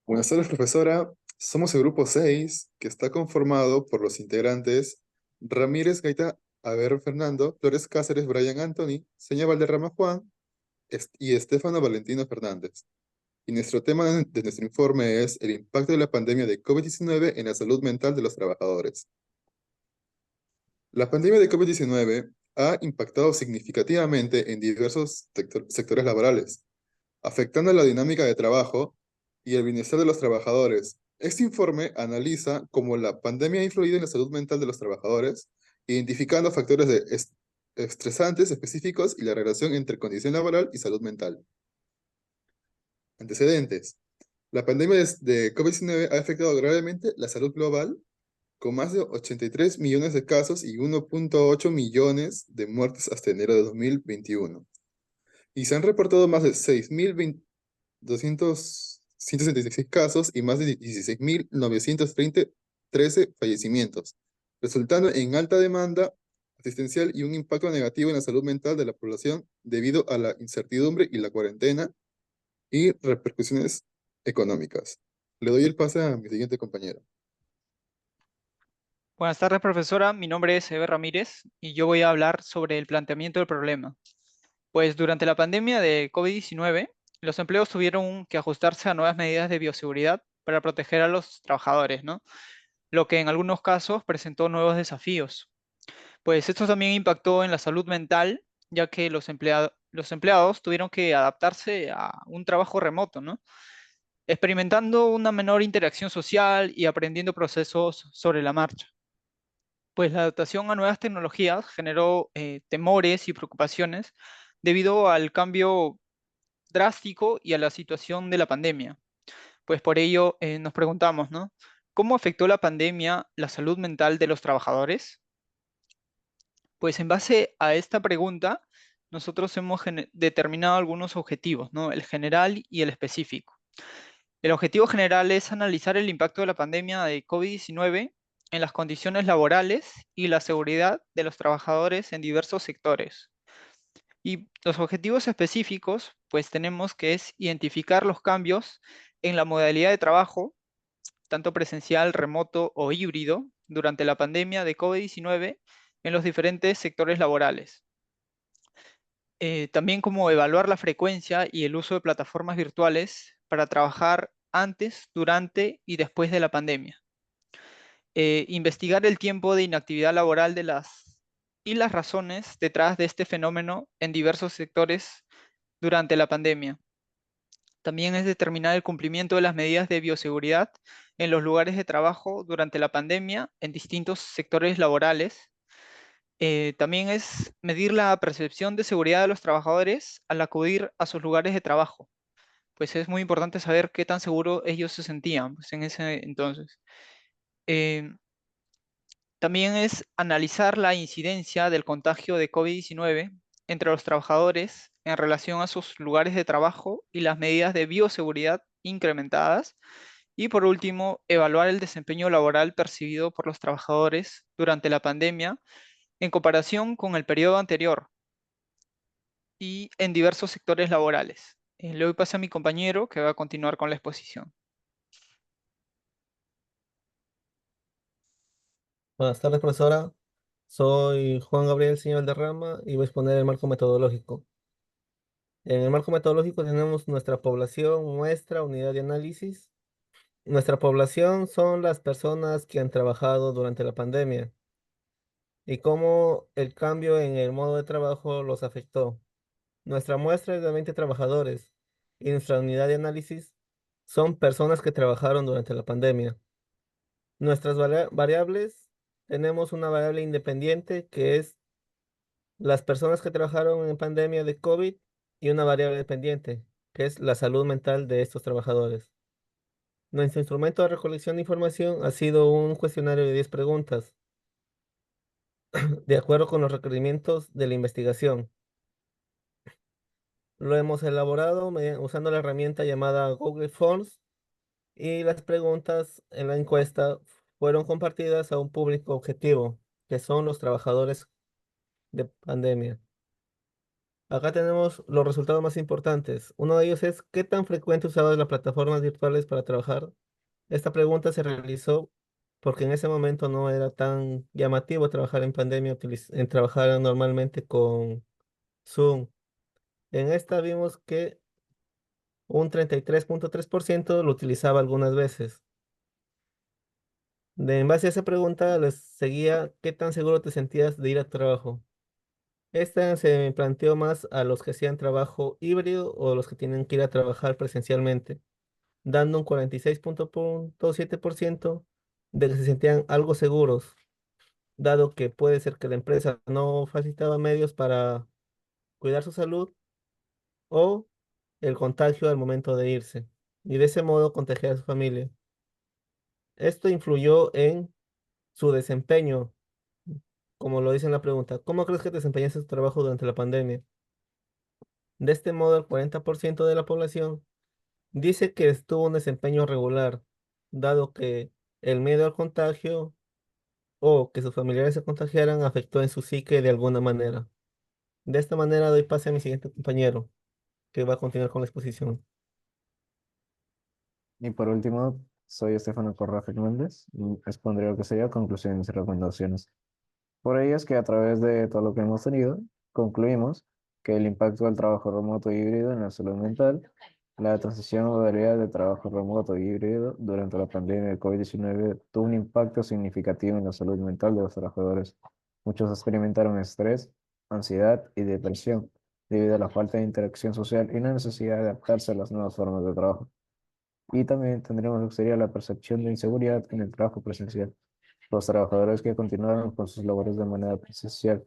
Buenas tardes, profesora. Somos el grupo 6, que está conformado por los integrantes Ramírez Gaita, Aver Fernando, Flores Cáceres, Brian Anthony, Seña Valderrama Juan y Estefano Valentino Fernández. Y nuestro tema de nuestro informe es el impacto de la pandemia de COVID-19 en la salud mental de los trabajadores. La pandemia de COVID-19 ha impactado significativamente en diversos sectores laborales, afectando la dinámica de trabajo y el bienestar de los trabajadores. Este informe analiza cómo la pandemia ha influido en la salud mental de los trabajadores, identificando factores estresantes específicos y la relación entre condición laboral y salud mental. Antecedentes. La pandemia de COVID-19 ha afectado gravemente la salud global, con más de 83 millones de casos y 1,8 millones de muertes hasta enero de 2021. Y se han reportado más de 166 casos y más de 16.913 fallecimientos, resultando en alta demanda asistencial y un impacto negativo en la salud mental de la población debido a la incertidumbre y la cuarentena y repercusiones económicas. Le doy el pase a mi siguiente compañero. Buenas tardes, profesora. Mi nombre es Eber Ramírez y yo voy a hablar sobre el planteamiento del problema. Pues durante la pandemia de COVID-19, los empleos tuvieron que ajustarse a nuevas medidas de bioseguridad para proteger a los trabajadores, ¿no? Lo que en algunos casos presentó nuevos desafíos. Pues esto también impactó en la salud mental, ya que los empleados tuvieron que adaptarse a un trabajo remoto, ¿no? Experimentando una menor interacción social y aprendiendo procesos sobre la marcha. Pues la adaptación a nuevas tecnologías generó temores y preocupaciones debido al cambio drástico y a la situación de la pandemia. Pues por ello nos preguntamos, ¿no? ¿Cómo afectó la pandemia la salud mental de los trabajadores? Pues en base a esta pregunta, nosotros hemos determinado algunos objetivos, ¿no? El general y el específico. El objetivo general es analizar el impacto de la pandemia de COVID-19 en las condiciones laborales y la seguridad de los trabajadores en diversos sectores. Y los objetivos específicos, pues tenemos que es identificar los cambios en la modalidad de trabajo, tanto presencial, remoto o híbrido, durante la pandemia de COVID-19 en los diferentes sectores laborales. También como evaluar la frecuencia y el uso de plataformas virtuales para trabajar antes, durante y después de la pandemia. Investigar el tiempo de inactividad laboral y las razones detrás de este fenómeno en diversos sectores durante la pandemia. También es determinar el cumplimiento de las medidas de bioseguridad en los lugares de trabajo durante la pandemia en distintos sectores laborales. También es medir la percepción de seguridad de los trabajadores al acudir a sus lugares de trabajo. Pues es muy importante saber qué tan seguros ellos se sentían, pues, en ese entonces. Eh, También es analizar la incidencia del contagio de COVID-19 entre los trabajadores en relación a sus lugares de trabajo y las medidas de bioseguridad incrementadas. Y por último, evaluar el desempeño laboral percibido por los trabajadores durante la pandemia en comparación con el periodo anterior y en diversos sectores laborales. Le doy paso a mi compañero que va a continuar con la exposición. Buenas tardes, profesora. Soy Juan Gabriel Señor Derrama y voy a exponer el marco metodológico. En el marco metodológico tenemos nuestra población, muestra, unidad de análisis. Nuestra población son las personas que han trabajado durante la pandemia y cómo el cambio en el modo de trabajo los afectó. Nuestra muestra es de 20 trabajadores y nuestra unidad de análisis son personas que trabajaron durante la pandemia. Nuestras variables, tenemos una variable independiente que es las personas que trabajaron en pandemia de COVID y una variable dependiente, que es la salud mental de estos trabajadores. Nuestro instrumento de recolección de información ha sido un cuestionario de 10 preguntas, de acuerdo con los requerimientos de la investigación. Lo hemos elaborado usando la herramienta llamada Google Forms y las preguntas en la encuesta fueron compartidas a un público objetivo, que son los trabajadores de pandemia. Acá tenemos los resultados más importantes. Uno de ellos es, ¿qué tan frecuente usabas las plataformas virtuales para trabajar? Esta pregunta se realizó porque en ese momento no era tan llamativo trabajar en pandemia, en trabajar normalmente con Zoom. En esta vimos que un 33.3% lo utilizaba algunas veces. En base a esa pregunta les seguía, ¿qué tan seguro te sentías de ir a trabajo? Esta se planteó más a los que hacían trabajo híbrido o los que tienen que ir a trabajar presencialmente, dando un 46.7% de que se sentían algo seguros, dado que puede ser que la empresa no facilitaba medios para cuidar su salud o el contagio al momento de irse, y de ese modo contagiar a su familia. Esto influyó en su desempeño, como lo dice en la pregunta. ¿Cómo crees que te desempeñaste en tu trabajo durante la pandemia? De este modo, el 40% de la población dice que estuvo un desempeño regular, dado que el miedo al contagio o que sus familiares se contagiaran afectó en su psique de alguna manera. De esta manera doy pase a mi siguiente compañero, que va a continuar con la exposición. Y por último, soy Estefano Correa Fernández y expondré lo que sería conclusiones y recomendaciones. Por ello es que a través de todo lo que hemos tenido, concluimos que el impacto del trabajo remoto y híbrido en la salud mental, la transición a modalidades de trabajo remoto y híbrido durante la pandemia de COVID-19 tuvo un impacto significativo en la salud mental de los trabajadores. Muchos experimentaron estrés, ansiedad y depresión debido a la falta de interacción social y la necesidad de adaptarse a las nuevas formas de trabajo. Y también tendremos lo que sería la percepción de inseguridad en el trabajo presencial. Los trabajadores que continuaron con sus labores de manera presencial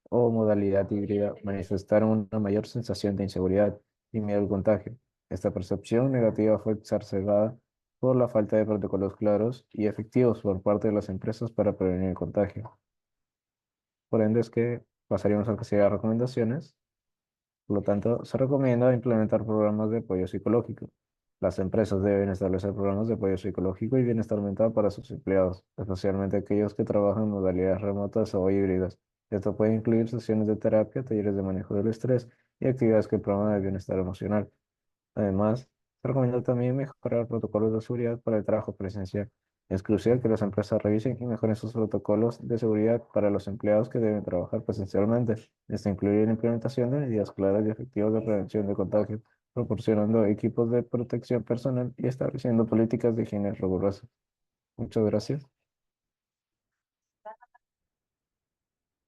o modalidad híbrida manifestaron una mayor sensación de inseguridad y miedo al contagio. Esta percepción negativa fue exacerbada por la falta de protocolos claros y efectivos por parte de las empresas para prevenir el contagio. Por ende, es que pasaríamos a lo que sería recomendaciones. Por lo tanto, se recomienda implementar programas de apoyo psicológico. Las empresas deben establecer programas de apoyo psicológico y bienestar mental para sus empleados, especialmente aquellos que trabajan en modalidades remotas o híbridas. Esto puede incluir sesiones de terapia, talleres de manejo del estrés y actividades que promuevan el bienestar emocional. Además, se recomienda también mejorar protocolos de seguridad para el trabajo presencial. Es crucial que las empresas revisen y mejoren sus protocolos de seguridad para los empleados que deben trabajar presencialmente. Esto incluye la implementación de medidas claras y efectivas de prevención de contagio, proporcionando equipos de protección personal y estableciendo políticas de higiene rigurosas. Muchas gracias.